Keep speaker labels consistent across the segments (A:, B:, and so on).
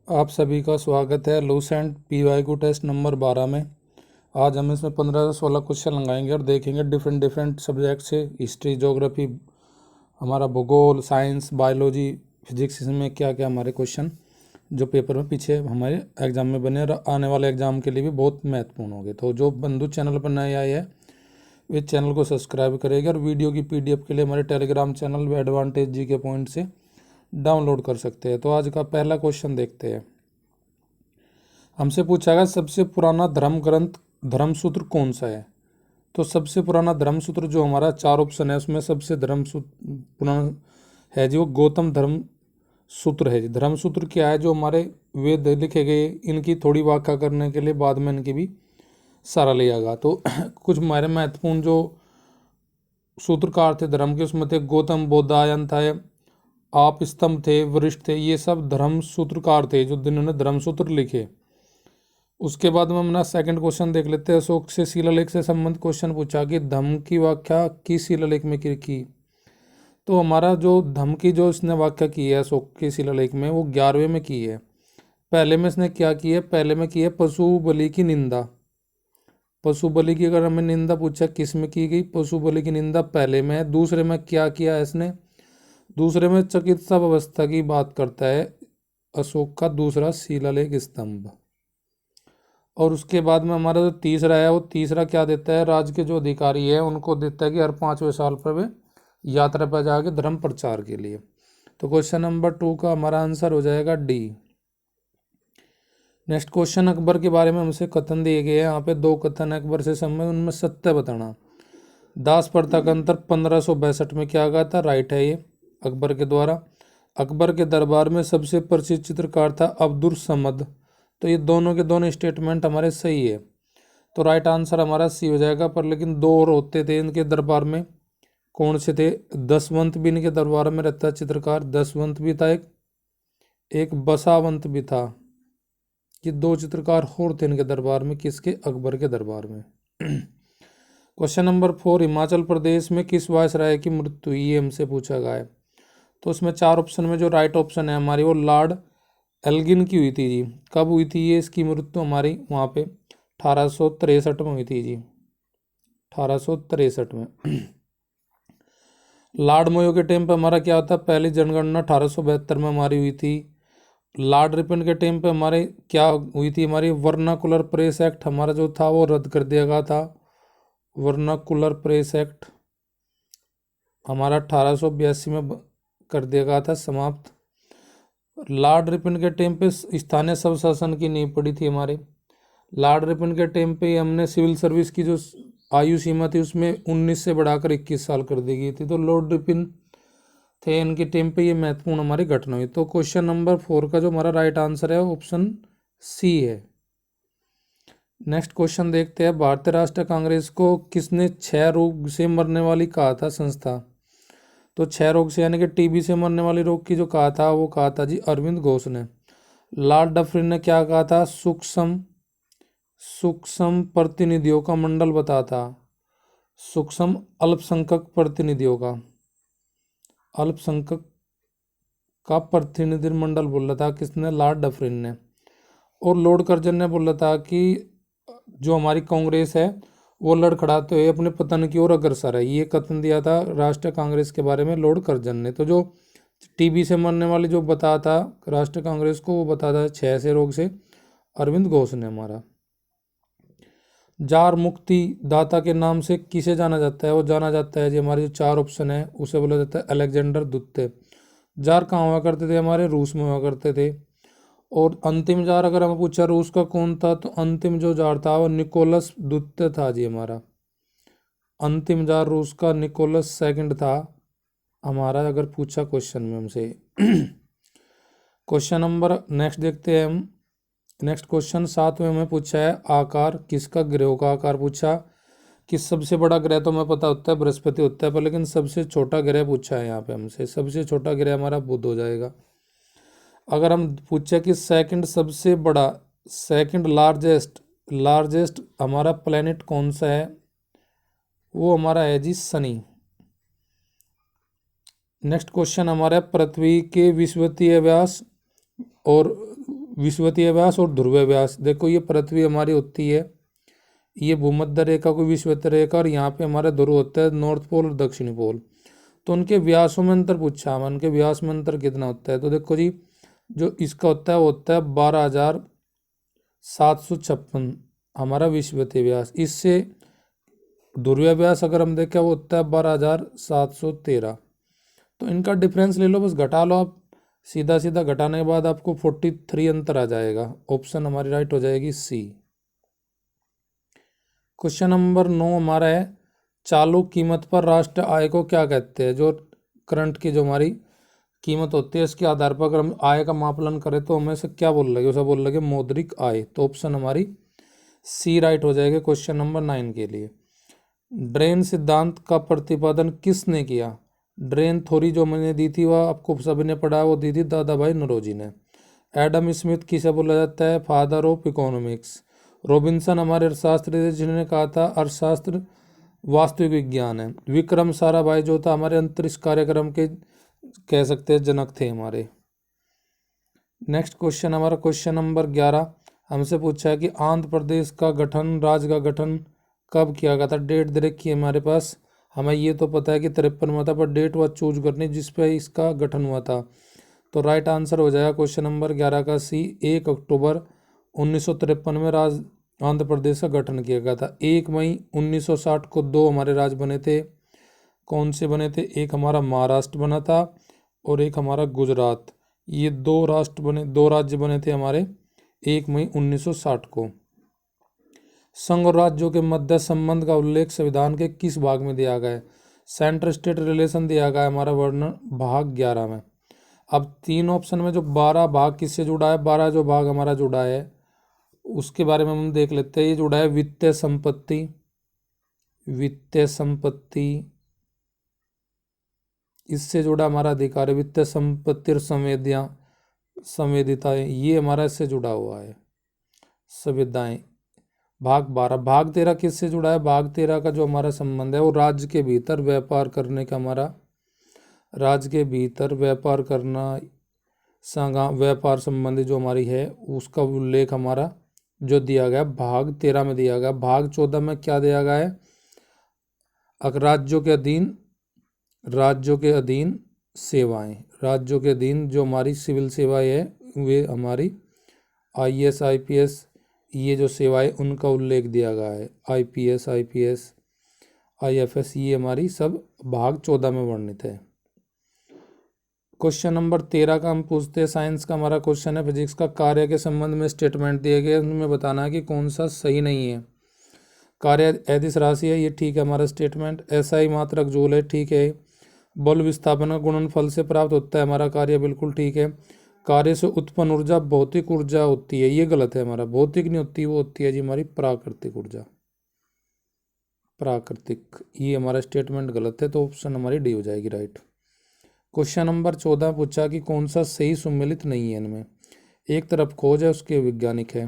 A: आप सभी का स्वागत है लूसेंट PYQ टेस्ट नंबर 12 में। आज हम इसमें 15 से 16 क्वेश्चन लगाएंगे और देखेंगे डिफरेंट डिफरेंट सब्जेक्ट से, हिस्ट्री, ज्योग्राफी, हमारा भूगोल, साइंस, बायोलॉजी, फिजिक्स, इसमें क्या क्या हमारे क्वेश्चन जो पेपर में पीछे हमारे एग्जाम में बने और आने वाले एग्जाम के लिए भी बहुत महत्वपूर्ण होंगे। तो जो बंधु चैनल पर नए आए हैं वे चैनल को सब्सक्राइब करेगा और वीडियो की PDF के लिए हमारे टेलीग्राम चैनल एडवांटेज जी के पॉइंट से डाउनलोड कर सकते हैं। तो आज का पहला क्वेश्चन देखते हैं। हमसे पूछा गया सबसे पुराना धर्म ग्रंथ धर्मसूत्र कौन सा है। तो सबसे पुराना धर्मसूत्र जो हमारा 4 ऑप्शन है उसमें सबसे धर्मसूत्र पुराना है जी वो गौतम धर्म सूत्र है जी। धर्मसूत्र क्या है? जो हमारे वेद लिखे गए इनकी थोड़ी व्याख्या करने के लिए बाद में इनकी भी सहारा लिया गया। तो कुछ हमारे महत्वपूर्ण जो सूत्रकार थे धर्म के उसमें थे गौतम बोधायन था, आप स्तंभ थे, वरिष्ठ थे, ये सब धर्म सूत्रकार थे जो जिन्होंने धर्मसूत्र लिखे। उसके बाद में अपना सेकंड क्वेश्चन देख लेते हैं। अशोक से शिलालेख से संबंधित क्वेश्चन पूछा कि धम्म की व्याख्या किस शिलालेख में की। तो हमारा जो धम्म की जो इसने व्याख्या की है अशोक के शिलालेख में वो 11वें में की है। पहले में इसने क्या की है? पहले में की है पशु बलि की निंदा। पशु बलि की अगर हमें निंदा पूछा किस में की गई, पशु बलि की निंदा पहले में है। दूसरे में क्या किया है इसने? दूसरे में चिकित्सा व्यवस्था की बात करता है अशोक का दूसरा शिलालेख स्तंभ। और उसके बाद में हमारा जो तीसरा है वो तीसरा क्या देता है? राज्य के जो अधिकारी है उनको देता है कि हर 5वें साल पर वे यात्रा पर जाके धर्म प्रचार के लिए। तो क्वेश्चन नंबर 2 का हमारा आंसर हो जाएगा डी। नेक्स्ट क्वेश्चन अकबर के बारे में हमसे कथन दिए गए हैं। यहाँ पे 2 कथन अकबर से संबंधित, उनमें सत्य बताना। दास प्रथा का अंतर 1562 में किया गया था, राइट है ये अकबर के द्वारा। अकबर के दरबार में सबसे प्रसिद्ध चित्रकार था अब्दुल समद। तो ये दोनों के दोनों स्टेटमेंट हमारे सही है। तो राइट आंसर हमारा सी हो जाएगा। पर लेकिन 2 और होते थे इनके दरबार में, कौन से थे? दसवंत भी इनके दरबार में रहता चित्रकार, दसवंत भी था एक बसावंत भी था। ये 2 चित्रकार और थे इनके दरबार में। किसके? अकबर के दरबार में। क्वेश्चन नंबर 4, हिमाचल प्रदेश में किस वायसराय की मृत्यु हुई? ये हमसे पूछा गया है। तो उसमें 4 ऑप्शन में जो राइट ऑप्शन है हमारी वो लॉर्ड एल्गिन की हुई थी जी। कब हुई थी ये इसकी मृत्यु हमारी? वहाँ पे 1863 में हुई थी जी, 1863 में। लॉर्ड मोयो के टाइम पे हमारा क्या होता है? पहली जनगणना 1872 में हमारी हुई थी। लॉर्ड रिपन के टाइम पे हमारे क्या हुई थी? हमारी वर्नाकुलर प्रेस एक्ट हमारा जो था वो रद्द कर दिया गया था। वर्नाकुलर प्रेस एक्ट हमारा 1882 में कर दिया गया था समाप्त। लॉर्ड रिपन के टाइम पे स्थानीय स्वशासन की नींव पड़ी थी हमारे। लॉर्ड रिपन के टाइम पे हमने सिविल सर्विस की जो आयु सीमा थी उसमें 19 से बढ़ाकर 21 साल कर दी गई थी। तो लॉर्ड रिपन थे इनके टाइम पे ये महत्वपूर्ण हमारी घटना हुई। तो क्वेश्चन नंबर 4 का जो हमारा राइट आंसर है ऑप्शन सी है। नेक्स्ट क्वेश्चन देखते हैं। भारतीय राष्ट्रीय कांग्रेस को किसने 6 रोग से मरने वाली कहा था संस्था? तो 6 रोग से यानी कि TB से मरने वाली रोग की जो कहा था वो कहा था जी अरविंद घोष ने। लॉर्ड डफरिन ने क्या कहा था? सूक्ष्म प्रतिनिधियों का मंडल बता था। सूक्ष्म अल्पसंख्यक प्रतिनिधियों का, अल्पसंख्यक का प्रतिनिधि मंडल बोला था किसने? लॉर्ड डफरिन ने। और लॉर्ड कर्जन ने बोला था कि जो हमारी कांग्रेस है वो लड़खड़ाते हुए अपने पतन की ओर अग्रसर है। ये कथन दिया था राष्ट्रीय कांग्रेस के बारे में लॉर्ड कर्जन ने। तो जो TB से मरने वाले जो बता था राष्ट्रीय कांग्रेस को वो बता था 6 से रोग से अरविंद घोष ने हमारा। जार मुक्ति दाता के नाम से किसे जाना जाता है? वो जाना जाता है जी हमारे जो 4 ऑप्शन है उसे बोला जाता है अलेक्जेंडर द्वितीय। जार कहाँ हुआ करते थे? हमारे रूस में हुआ करते थे। और अंतिम जार अगर हमें पूछा रूस का कौन था तो अंतिम जो जार था वो निकोलस द्वितीय था जी हमारा। अंतिम जार रूस का निकोलस सेकंड था हमारा, अगर पूछा क्वेश्चन में हमसे। क्वेश्चन नंबर नेक्स्ट देखते हैं हम। नेक्स्ट क्वेश्चन 7वें में पूछा है आकार किसका? ग्रहों का आकार पूछा कि सबसे बड़ा ग्रह तो हमें पता होता है बृहस्पति होता है, पर लेकिन सबसे छोटा ग्रह पूछा है यहाँ पे हमसे। सबसे छोटा ग्रह हमारा बुध हो जाएगा। अगर हम पूछे कि सेकंड सबसे बड़ा, सेकंड लार्जेस्ट हमारा प्लेनेट कौन सा है? वो हमारा है जी शनि। नेक्स्ट क्वेश्चन हमारा पृथ्वी के विषुवतीय व्यास और विषुवतीय व्यास और ध्रुवीय व्यास। देखो ये पृथ्वी हमारी होती है, ये भूमध्य रेखा को विषुवतीय रेखा, और यहाँ पे हमारा ध्रुव होता है नॉर्थ पोल और दक्षिणी पोल। तो उनके व्यासों में अंतर पूछा है, उनके व्यास में अंतर कितना होता है। तो देखो जी, जो इसका होता है वो होता है 12,756 हमारा विषुवतीय व्यास। इससे ध्रुवीय व्यास अगर हम देखें वो होता है 12,713। तो इनका डिफरेंस ले लो, बस घटा लो आप, सीधा सीधा घटाने के बाद आपको 43 अंतर आ जाएगा। ऑप्शन हमारी राइट हो जाएगी सी। क्वेश्चन नंबर 9 हमारा है, चालू कीमत पर राष्ट्र आय को क्या कहते हैं। जो करंट की जो हमारी कीमत होती है, इसके आधार पर अगर हम आय का मापलन करें तो हमें से क्या बोल लगे, उसे बोल लगे मौद्रिक आय। तो ऑप्शन हमारी सी राइट हो जाएगा क्वेश्चन नंबर 9 के लिए। ड्रेन सिद्धांत का प्रतिपादन किसने किया। ड्रेन थ्योरी जो मैंने दी थी वह आपको सभी ने पढ़ा, वो दी थी दादा भाई नौरोजी ने। एडम स्मिथ किसे बोला जाता है, फादर ऑफ इकोनॉमिक्स। रॉबिन्सन हमारे अर्थशास्त्री थे जिन्होंने कहा था अर्थशास्त्र वास्तविक विज्ञान है। विक्रम साराभाई जो था हमारे अंतरिक्ष कार्यक्रम के कह सकते हैं जनक थे हमारे। नेक्स्ट क्वेश्चन हमारा क्वेश्चन नंबर 11 हमसे पूछा है कि आंध्र प्रदेश का गठन, राज्य का गठन कब किया गया था। डेट दे रखी है हमारे पास, हमें ये तो पता है कि 53 हुआ था, पर डेट वह चूज करनी जिस पे इसका गठन हुआ था। तो राइट आंसर हो जाएगा क्वेश्चन नंबर 11 का सी, 1 अक्टूबर 1953 में आंध्र प्रदेश का गठन किया गया था। 1 मई 1960 को दो हमारे राज्य बने थे। कौन से बने थे, एक हमारा महाराष्ट्र बना था और एक हमारा गुजरात। ये दो राष्ट्र बने, दो राज्य बने थे हमारे 1 मई 1960 को। संघ और राज्यों के मध्य संबंध का उल्लेख संविधान के किस भाग में दिया गया है। सेंट्रल स्टेट रिलेशन दिया गया है हमारा वर्णन भाग 11 में। अब 3 ऑप्शन में जो 12 भाग किससे जुड़ा है, 12 जो भाग हमारा जुड़ा है उसके बारे में हम देख लेते हैं। ये जुड़ा है वित्तीय संपत्ति, वित्तीय संपत्ति इससे जुड़ा हमारा अधिकार है। वित्तीय संपत्ति और संवेदिताएं ये हमारा इससे जुड़ा हुआ है। संविदाएं भाग 12। भाग 13 किससे जुड़ा है, भाग 13 का जो हमारा संबंध है वो राज्य के भीतर व्यापार करने का, हमारा राज्य के भीतर व्यापार करना, व्यापार संबंधी जो हमारी है उसका उल्लेख हमारा जो दिया गया भाग 13 में दिया गया। भाग 14 में क्या दिया गया है, अगर राज्यों के अधीन, राज्यों के अधीन सेवाएं, राज्यों के अधीन जो हमारी सिविल सेवाएं है वे हमारी IAS IPS ये जो सेवाएं उनका उल्लेख दिया गया है। IPS IPS IFS ये हमारी सब भाग 14 में वर्णित है। क्वेश्चन नंबर 13 का हम पूछते हैं, साइंस का हमारा क्वेश्चन है। फिजिक्स का कार्य के संबंध में स्टेटमेंट दिए गए, उनमें बताना है कि कौन सा सही नहीं है। कार्य अदिश राशि है, ये ठीक है हमारा स्टेटमेंट। SI मात्रक जूल है, ठीक है। बल विस्थापन का गुणनफल से प्राप्त होता है हमारा कार्य, बिल्कुल ठीक है। कार्य से उत्पन्न ऊर्जा भौतिक ऊर्जा होती है, ये गलत है हमारा, भौतिक नहीं होती, वो होती है जी हमारी प्राकृतिक ऊर्जा, प्राकृतिक। ये हमारा स्टेटमेंट गलत है, तो ऑप्शन हमारी डी हो जाएगी राइट। क्वेश्चन नंबर 14 पूछा कि कौन सा सही सुमेलित नहीं है इनमें। एक तरफ खोज है, उसके वैज्ञानिक है।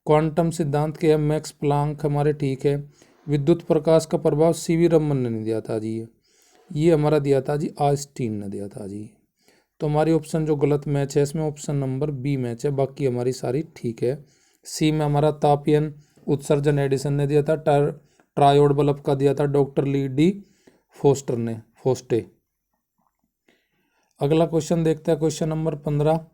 A: क्वांटम सिद्धांत के मैक्स प्लांक हमारे ठीक है। विद्युत प्रकाश का प्रभाव CV रमन ने नहीं दिया था जी, ये हमारा दिया था जी आइंस्टीन ने दिया था जी। तो हमारी ऑप्शन जो गलत मैच है इसमें ऑप्शन नंबर बी मैच है, बाकी हमारी सारी ठीक है। सी में हमारा तापीयन उत्सर्जन एडिसन ने दिया था। ट्रायोड बल्ब का दिया था डॉक्टर ली डी फोस्टर ने, फोस्टे। अगला क्वेश्चन देखते हैं क्वेश्चन नंबर 15।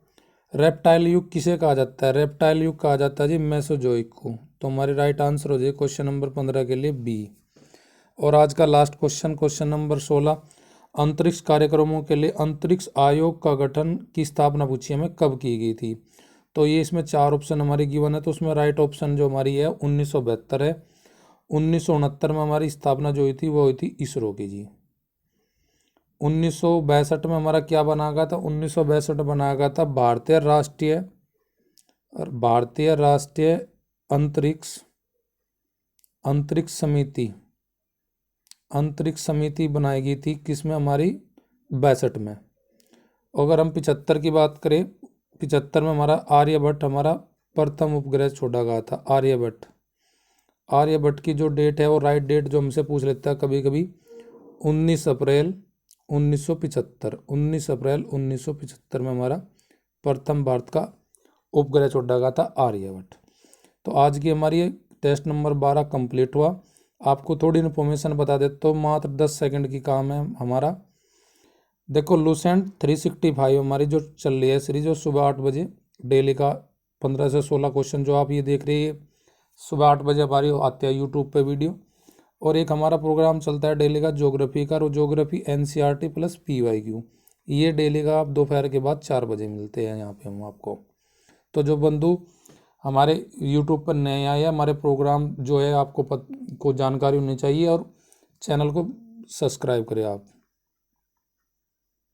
A: रेप्टाइल युग किसे कहा जाता है। रेप्टाइल युग कहा जाता है जी मेसोजोइक को। तो हमारी राइट आंसर हो जाए क्वेश्चन नंबर 15 के लिए बी। और आज का लास्ट क्वेश्चन, क्वेश्चन नंबर 16। अंतरिक्ष कार्यक्रमों के लिए अंतरिक्ष आयोग का गठन की स्थापना पूछी हमें कब की गई थी। तो ये इसमें 4 ऑप्शन हमारी गिवन है, तो उसमें राइट ऑप्शन जो हमारी है 1972 है। 1969 में हमारी स्थापना जो हुई थी वो हुई थी इसरो की जी। 1962 में हमारा क्या बनाया गया था, 1962 बनाया गया था भारतीय राष्ट्रीय अंतरिक्ष समिति, अंतरिक्ष समिति बनाई गई थी किसमें, हमारी 62 में। अगर हम 75 की बात करें, 75 में हमारा आर्यभट्ट हमारा प्रथम उपग्रह छोड़ा गया था। आर्यभट्ट की जो डेट है वो राइट डेट जो हमसे पूछ लेता है कभी कभी, 19 अप्रैल 1975। 19 अप्रैल 1975 में हमारा प्रथम भारत का उपग्रह छोड़ा गया था आर्यभट्ट। तो आज की हमारी ये टेस्ट नंबर 12 कंप्लीट हुआ। आपको थोड़ी इन्फॉर्मेशन बता देता हूँ, मात्र 10 सेकंड की काम है हमारा। देखो लूसेंट 365 हमारी जो चल रही है सीरीज, जो सुबह 8 बजे डेली का 15 से 16 क्वेश्चन जो आप ये देख रही है सुबह 8 बजे हमारी आती है यूट्यूब पे वीडियो। और एक हमारा प्रोग्राम चलता है डेली का ज्योग्राफी का, और ज्योग्राफी एनसीईआरटी प्लस पीवाईक्यू, ये डेली का आप दोपहर के बाद 4 बजे मिलते हैं यहाँ पे हम आपको। तो जो बंधु हमारे यूट्यूब पर नए आए, हमारे प्रोग्राम जो है आपको को जानकारी होनी चाहिए, और चैनल को सब्सक्राइब करें आप।